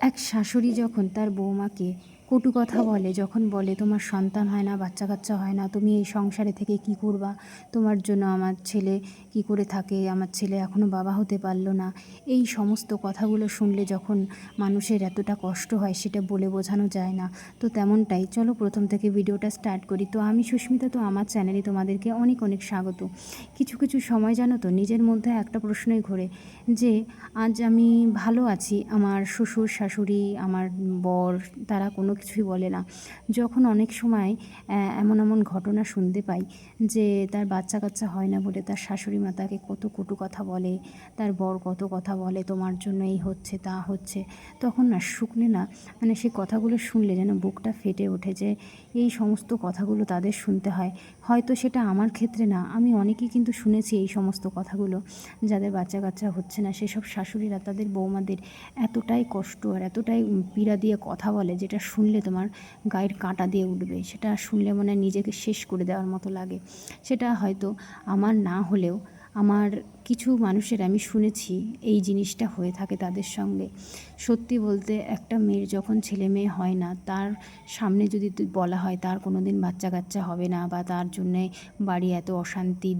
এক শাশুড়ি যখন তার বৌমাকে কটু কথা বলে, যখন বলে তোমার সন্তান হয় না, বাচ্চা কাচ্চা হয় না, তুমি এই সংসারে থেকে কি করবা, তোমার জন্য আমার ছেলে কি করে থাকে, আমার ছেলে এখনও বাবা হতে পারলো না, এই সমস্ত কথাগুলো শুনলে যখন মানুষের এতটা কষ্ট হয় সেটা বলে বোঝানো যায় না। তো তেমনটাই, চলো প্রথম থেকে ভিডিওটা স্টার্ট করি। তো আমি সুস্মিতা, তো আমার চ্যানেলে তোমাদেরকে অনেক অনেক স্বাগত। কিছু কিছু সময় জানো তো নিজের মধ্যে একটা প্রশ্নই ঘোরে যে আজ আমি ভালো আছি, আমার শ্বশুর শাশুড়ি আমার বর তারা কোনো কিছুই বলে না। যখন অনেক সময় এমন এমন ঘটনা শুনতে পাই যে তার বাচ্চা কাচ্চা হয় না বলে তার শাশুড়ি মা তাকে কত কটু কথা বলে, তার বর কত কথা বলে তোমার জন্য এই হচ্ছে তা হচ্ছে, তখন না শুকনে না, মানে সেই কথাগুলো শুনলে যেন বুকটা ফেটে ওঠে যে এই সমস্ত কথাগুলো তাদের শুনতে হয়। হয়তো সেটা আমার ক্ষেত্রে না, আমি অনেকেই কিন্তু শুনেছি এই সমস্ত কথাগুলো, যাদের বাচ্চা কাচ্চা হচ্ছে না সেসব শাশুড়িরা তাদের বৌমাদের এতটাই কষ্ট আর এতটাই পীড়া দিয়ে কথা বলে, যেটা শুনলে তোমার গায়ের কাঁটা দিয়ে উঠবে, সেটা শুনলে মনে হয় নিজেকে শেষ করে দেওয়ার মতো লাগে। সেটা হয়তো আমার না হলেও আমার কিছু মানুষের আমি শুনেছি এই জিনিসটা হয়ে থাকে তাদের সঙ্গে। সত্যি বলতে, একটা মেয়ের যখন ছেলে মেয়ে হয় না, তার সামনে যদি বলা হয় তার কোনো দিন বাচ্চা কাচ্চা হবে না বা তার জন্যে বাড়ি এত অশান্তি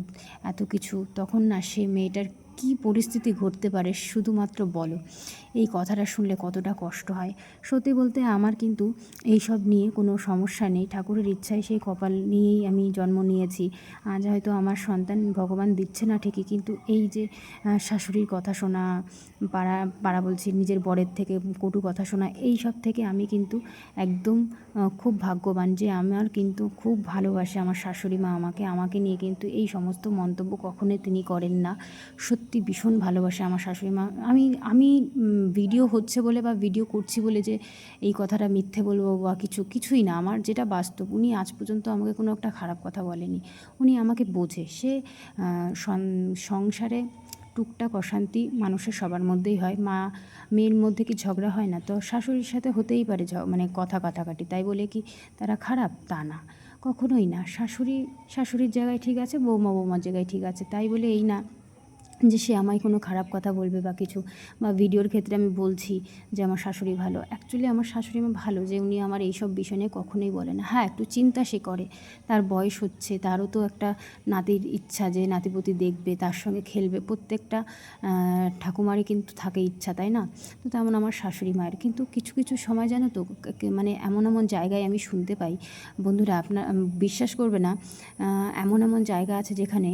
এত কিছু, তখন না সে মেয়েটার কী পরিস্থিতি ঘটতে পারে শুধুমাত্র বলো। এই কথাটা শুনলে কতটা কষ্ট হয়। সত্যি বলতে আমার কিন্তু এই সব নিয়ে কোনো সমস্যা নেই, ঠাকুরের ইচ্ছায় সেই কপাল নিয়েই আমি জন্ম নিয়েছি। আজ হয়তো আমার সন্তান ভগবান দিচ্ছে না ঠিকই, কিন্তু এই যে শাশুড়ির কথা শোনা, পাড়া পাড়া বলছি নিজের বরের থেকে কটু কথা শোনা, এই সব থেকে আমি কিন্তু একদম খুব ভাগ্যবান যে আমার কিন্তু খুব ভালোবাসে আমার শাশুড়ি মা আমাকে। আমাকে নিয়ে কিন্তু এই সমস্ত মন্তব্য কখনোই তিনি করেন না। সত্যি ভীষণ ভালোবাসে আমার শাশুড়ি মা। আমি আমি ভিডিও হচ্ছে বলে বা ভিডিও করছি বলে যে এই কথাটা মিথ্যে বলবো বা কিছুই না, আমার যেটা বাস্তব। উনি আজ পর্যন্ত আমাকে কোনো একটা খারাপ কথা বলেনি। উনি আমাকে বোঝে। সে সংসারে টুকটাক অশান্তি মানুষের সবার মধ্যেই হয়। মেয়ের মধ্যে কি ঝগড়া হয় না? তো শাশুড়ির সাথে হতেই পারে মানে কথা কাটাকাটি, তাই বলে কি তারা খারাপ? তা না, কখনোই না। শাশুড়ির জায়গায় ঠিক আছে, বৌমার জায়গায় ঠিক আছে, তাই বলে এই না যে সে আমায় কোনো খারাপ কথা বলবে বা কিছু। বা ভিডিওর ক্ষেত্রে আমি বলছি যে আমার শাশুড়ি ভালো, অ্যাকচুয়ালি আমার শাশুড়ি মা ভালো যে উনি আমার এইসব বিষয় নিয়ে কখনোই বলে না। হ্যাঁ, একটু চিন্তা সে করে, তার বয়স হচ্ছে, তারও তো একটা নাতির ইচ্ছা যে নাতিপুতি দেখবে, তার সঙ্গে খেলবে, প্রত্যেকটা ঠাকুমারই কিন্তু থাকে ইচ্ছা, তাই না? তো তেমন আমার শাশুড়ি মায়ের কিন্তু কিছু কিছু সময় জানো তো, মানে এমন এমন জায়গায় আমি শুনতে পাই, বন্ধুরা আপনার বিশ্বাস করবে না, এমন এমন জায়গা আছে যেখানে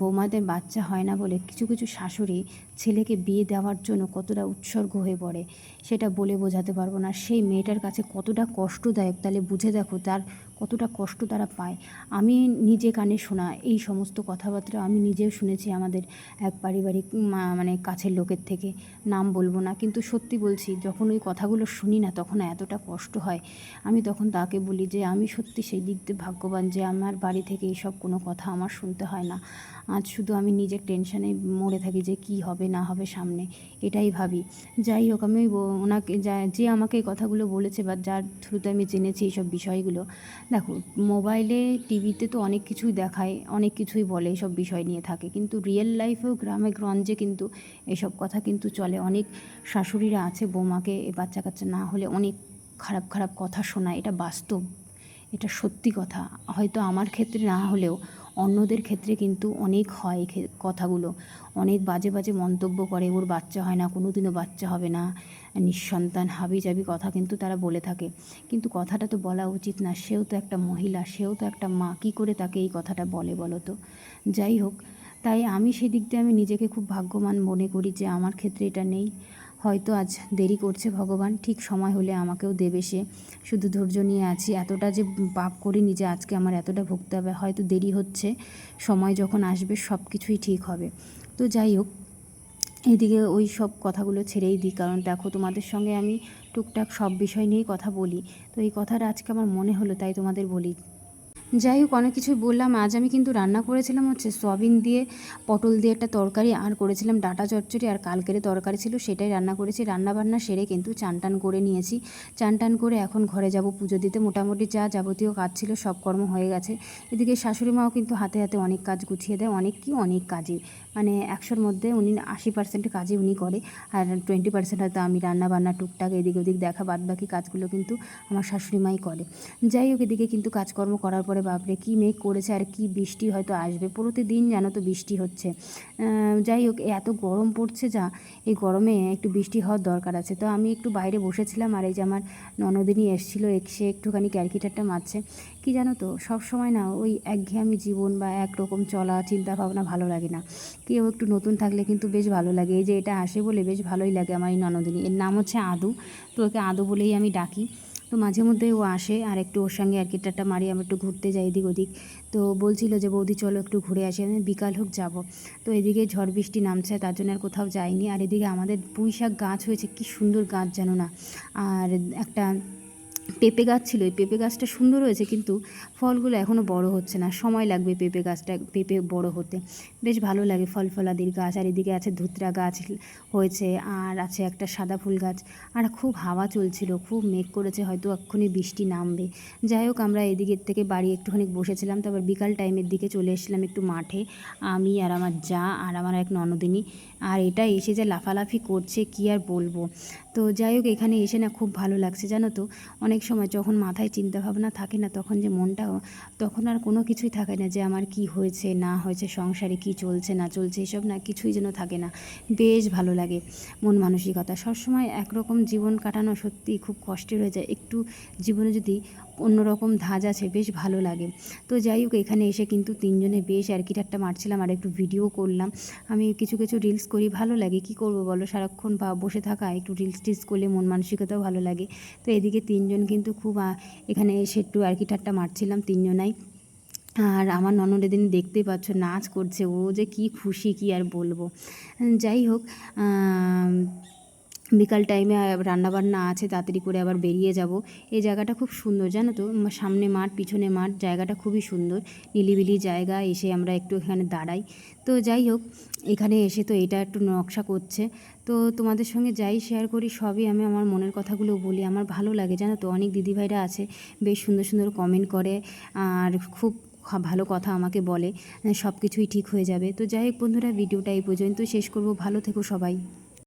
বৌমাদের বাচ্চা হয় না বলে কিছু কিছু শাশুড়ি ছেলেকে বিয়ে দেওয়ার জন্য কতটা উৎসর্গ হয়ে পড়ে, সেটা বলে বোঝাতে পারবো না। সেই মেয়েটার কাছে কতটা কষ্টদায়ক, তাহলে বুঝে দেখো তার কতটা কষ্ট তারা পায়। আমি নিজে কানে শোনা এই সমস্ত কথাবার্তা আমি নিজেও শুনেছি আমাদের এক পারিবারিক মানে কাছের লোকের থেকে, নাম বলবো না, কিন্তু সত্যি বলছি, যখন ওই কথাগুলো শুনি না তখন এতটা কষ্ট হয়। আমি তখন তাকে বলি যে আমি সত্যি সেই দিক দিয়ে ভাগ্যবান যে আমার বাড়ি থেকে এইসব কোনো কথা আমার শুনতে হয় না। আজ শুধু আমি নিজের টেনশানে মরে থাকি যে কি হবে না হবে সামনে, এটাই ভাবি। যাই হোক, আমি ওনাকে যে আমাকে এই কথাগুলো বলেছে বা যার থ্রুতে আমি জেনেছি এইসব বিষয়গুলো, দেখো মোবাইলে টিভিতে তো অনেক কিছুই দেখায়, অনেক কিছুই বলে, এইসব বিষয় নিয়ে থাকে, কিন্তু রিয়েল লাইফেও গ্রামে গঞ্জে কিন্তু এসব কথা কিন্তু চলে। অনেক শাশুড়িরা আছে বৌমাকে বাচ্চা কাচ্চা না হলে অনেক খারাপ খারাপ কথা শোনায়, এটা বাস্তব, এটা সত্যি কথা। হয়তো আমার ক্ষেত্রে না হলেও অন্যদের ক্ষেত্রে কিন্তু অনেক হয় এই কথাগুলো। অনেক বাজে বাজে মন্তব্য করে, ওর বাচ্চা হয় না, কোনো দিনও বাচ্চা হবে না, নিঃসন্তান হাবিজাবি কথা কিন্তু তারা বলে থাকে। কিন্তু কথাটা তো বলা উচিত না, সেও তো একটা মহিলা, সেও তো একটা মা, কী করে তাকে এই কথাটা বলে বলো তো? যাই হোক, তাই আমি সেদিক দিয়ে আমি নিজেকে খুব ভাগ্যবান মনে করি যে আমার ক্ষেত্রে এটা নেই। হয়তো আজ দেরি করছে ভগবান, ঠিক সময় হলে আমাকেও দেবে সে। শুধু ধৈর্য নিয়ে আছি, এতটা যে পাপ করিনি যে আজকে আমার এতটা ভুগতে হবে, হয়তো দেরি হচ্ছে, সময় যখন আসবে সব কিছুই ঠিক হবে। তো যাই হোক, এদিকে ওই সব কথাগুলো ছেড়েই দিই, কারণ দেখো তোমাদের সঙ্গে আমি টুকটাক সব বিষয় নিয়েই কথা বলি, তো এই কথাটা আজকে আমার মনে হলো তাই তোমাদের বলি। যাই হোক, অনেক কিছুই বললাম। আজ আমি কিন্তু রান্না করেছিলাম হচ্ছে সয়াবিন দিয়ে পটল দিয়ে একটা তরকারি, আর করেছিলাম ডাঁটা চচ্চড়ি, আর কালকের তরকারি ছিল সেটাই রান্না করেছি। রান্নাবান্না সেরে কিন্তু চান টান করে নিয়েছি। চান টান করে এখন ঘরে যাব পুজো দিতে। মোটামুটি যা যাবতীয় কাজ ছিল সব কর্ম হয়ে গেছে। এদিকে শাশুড়ি মাও কিন্তু হাতে হাতে অনেক কাজ গুছিয়ে দেয়, অনেক কাজে, মানে 100-র মধ্যে উনি 80% কাজই উনি করে, আর 20% হয়তো আমি রান্নাবান্না টুকটাক এদিক ওদিক দেখা, বাদ বাকি কাজগুলো কিন্তু আমার শাশুড়ি মাই করে। যাই হোক, এদিকে কিন্তু কাজকর্ম করার পরে বাপরে কী মেঘ করেছে, আর কি বৃষ্টি হয়তো আসবে, প্রতিদিন জানো তো বৃষ্টি হচ্ছে। যাই হোক, এত গরম পড়ছে যা, এই গরমে একটু বৃষ্টি হওয়ার দরকার আছে। তো আমি একটু বাইরে বসেছিলাম, আর এই যে আমার ননদিনী এসেছিলো, সে একটুখানি ক্যালকিটারটা মারছে। কি জানো তো, সব সময় না ওই একঘেয়েমি জীবন বা একরকম চলা চিন্তা ভাবনা ভালো লাগে না। কেউ একটু নতুন থাকলে কিন্তু বেশ ভালো লাগে। এই যে এটা আসে বলে বেশ ভালোই লাগে আমার এই ননদিনী। এর নাম হচ্ছে আদু, তো ওকে আদু বলেই আমি ডাকি। তো মাঝে মধ্যে ও আসে, আর একটু ওর সঙ্গে আর কি টাটা মারি, আমি একটু ঘুরতে যাই এদিক ওদিক। তো বলছিল যে বৌদি চলো একটু ঘুরে আসি, আমি বিকাল হোক যাব। তো এদিকে ঝড় বৃষ্টি নামছে, তার জন্য আর কোথাও যাইনি। আর এদিকে আমাদের পুঁই শাক গাছ হয়েছে, কি সুন্দর গাছ জানো না। আর একটা পেঁপে গাছ ছিল, ওই পেঁপে গাছটা সুন্দর হয়েছে, কিন্তু ফলগুলো এখনও বড় হচ্ছে না, সময় লাগবে পেঁপে বড় হতে। বেশ ভালো লাগে ফল ফলাদির গাছ। আর এদিকে আছে ধুতরা গাছ হয়েছে, আর আছে একটা সাদা ফুল গাছ। আর খুব হাওয়া চলছিল, খুব মেঘ করেছে, হয়তো এক্ষুনি বৃষ্টি নামবে। যাই হোক, আমরা এদিকের থেকে বাড়ি একটুখানি বসেছিলাম, তারপর বিকাল টাইমের দিকে চলে এসেছিলাম একটু মাঠে, আমি আর আমার যা আর আমার এক ননদিনী। আর এটা এসে যে লাফালাফি করছে কি আর বলবো। তো যাই হোক, এখানে এসে না খুব ভালো লাগছে জানো তো। অনেক সময় যখন মাথায় চিন্তাভাবনা থাকে না, তখন যে মনটাও, তখন আর কোনো কিছুই থাকে না যে আমার কি হয়েছে না হয়েছে, সংসারে কি চলছে না চলছে, এসব না কিছুই যেন থাকে না। বেশ ভালো লাগে মন মানসিকতা। সবসময় একরকম জীবন কাটানো সত্যিই খুব কষ্টের হয়ে যায়। একটু জীবনে যদি অন্যরকম ধাঁজ আছে, বেশ ভালো লাগে। তো যাই হোক, এখানে এসে কিন্তু তিনজনে বেশ আর কি ঠাট্টা মারছিলাম, আর একটু ভিডিও করলাম। আমি কিছু কিছু রিলস করি, ভালো লাগে, কি করব বলো, সারাক্ষণ বসে থাকা, একটু রিলস টিলস করলে মন মানসিকতাও ভালো লাগে। তো এদিকে তিনজন কিন্তু খুব এখানে এসে একটু আর কি ঠাট্টা মারছিলাম তিনজনাই। আর আমার ননদের দিন দেখতেই পাচ্ছ নাচ করছে, ও যে কি খুশি কি আর বলবো। যাই হোক, বিকাল টাইমে রান্নাবান্না আছে, তাড়াতাড়ি করে আবার বেরিয়ে যাব। এই জায়গাটা খুব সুন্দর জানো তো, সামনে মাঠ পিছনে মাঠ, জায়গাটা খুবই সুন্দর, নিলিবিলি জায়গা। এসে আমরা একটু এখানে দাঁড়াই। তো যাই হোক, এখানে এসে তো এটা একটু নকশা করছে। তো তোমাদের সঙ্গে যাই শেয়ার করি সবই, আমি আমার মনের কথাগুলো বলি, আমার ভালো লাগে জানো তো। অনেক দিদিভাইরা আছে, বেশ সুন্দর সুন্দর কমেন্ট করে, আর খুব ভালো কথা আমাকে বলে, সব কিছুই ঠিক হয়ে যাবে। তো যাই হোক বন্ধুরা, ভিডিওটা এই পর্যন্ত শেষ করব। ভালো থেকো সবাই।